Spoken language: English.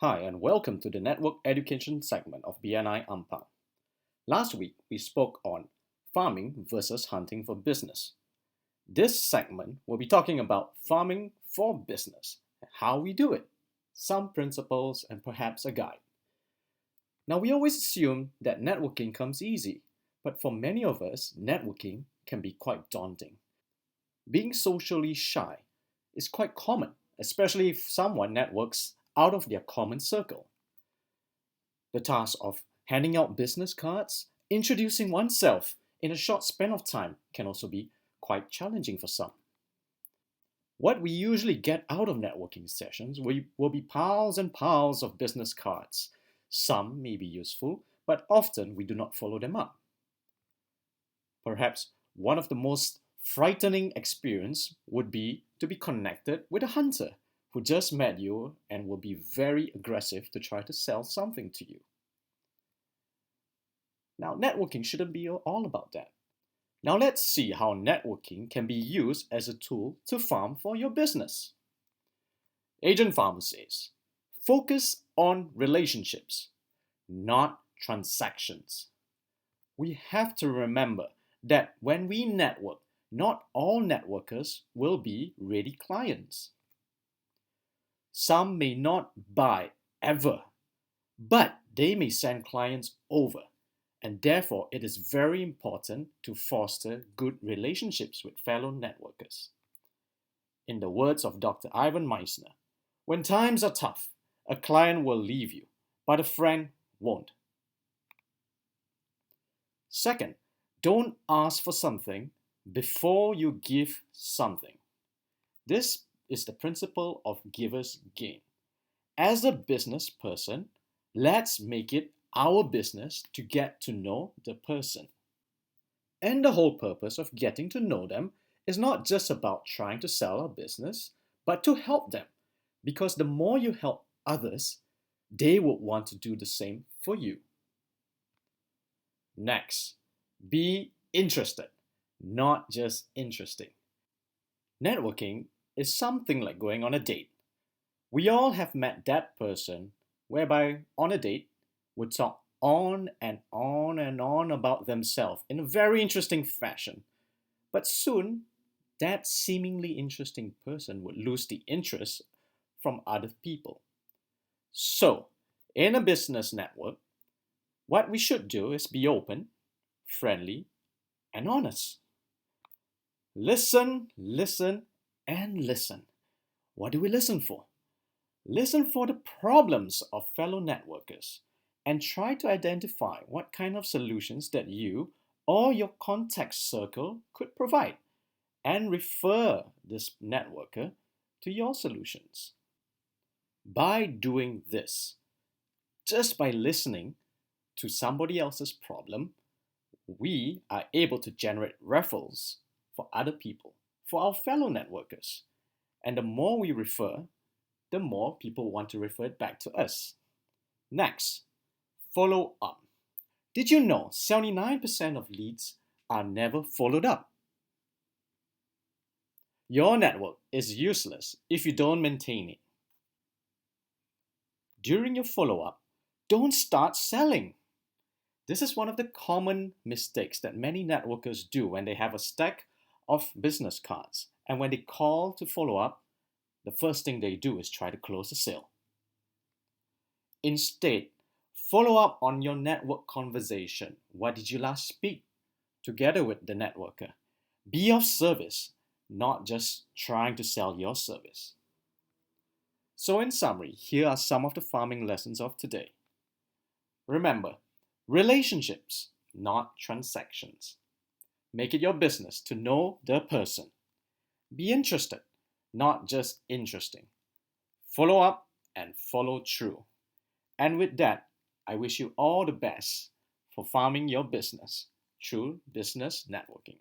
Hi, and welcome to the Network Education segment of BNI AMPANG. Last week, we spoke on farming versus hunting for business. This segment will be talking about farming for business, how we do it, some principles, and perhaps a guide. Now, we always assume that networking comes easy, but for many of us, networking can be quite daunting. Being socially shy is quite common, especially if someone networks out of their common circle. The task of handing out business cards, introducing oneself in a short span of time can also be quite challenging for some. What we usually get out of networking sessions will be piles and piles of business cards. Some may be useful, but often we do not follow them up. Perhaps one of the most frightening experience would be to be connected with a hunter who just met you and will be very aggressive to try to sell something to you. Now, networking shouldn't be all about that. Now, let's see how networking can be used as a tool to farm for your business. Agent Farmer says, focus on relationships, not transactions. We have to remember that when we network, not all networkers will be ready clients. Some may not buy ever, but they may send clients over, and therefore it is very important to foster good relationships with fellow networkers. In the words of Dr. Ivan Meissner, when times are tough, a client will leave you, but a friend won't. Second, don't ask for something before you give something. This is the principle of giver's gain. As a business person, let's make it our business to get to know the person. And the whole purpose of getting to know them is not just about trying to sell our business, but to help them. Because the more you help others, they would want to do the same for you. Next, be interested, not just interesting. Networking is something like going on a date. We all have met that person whereby on a date would talk on and on and on about themselves in a very interesting fashion. But soon, that seemingly interesting person would lose the interest from other people. So, in a business network, what we should do is be open, friendly, and honest. Listen, listen, and listen. What do we listen for? Listen for the problems of fellow networkers and try to identify what kind of solutions that you or your contact circle could provide and refer this networker to your solutions. By doing this, just by listening to somebody else's problem, we are able to generate referrals for other people, for our fellow networkers. And the more we refer, the more people want to refer it back to us. Next, follow up. Did you know 79% of leads are never followed up? Your network is useless if you don't maintain it. During your follow-up, don't start selling. This is one of the common mistakes that many networkers do when they have a stack of business cards and when they call to follow up, the first thing they do is try to close the sale. Instead, follow up on your network conversation. What did you last speak together with the networker? Be of service, not just trying to sell your service. So in summary, here are some of the farming lessons of today. Remember, relationships, not transactions. Make it your business to know the person. Be interested, not just interesting. Follow up and follow through. And with that, I wish you all the best for farming your business through business networking.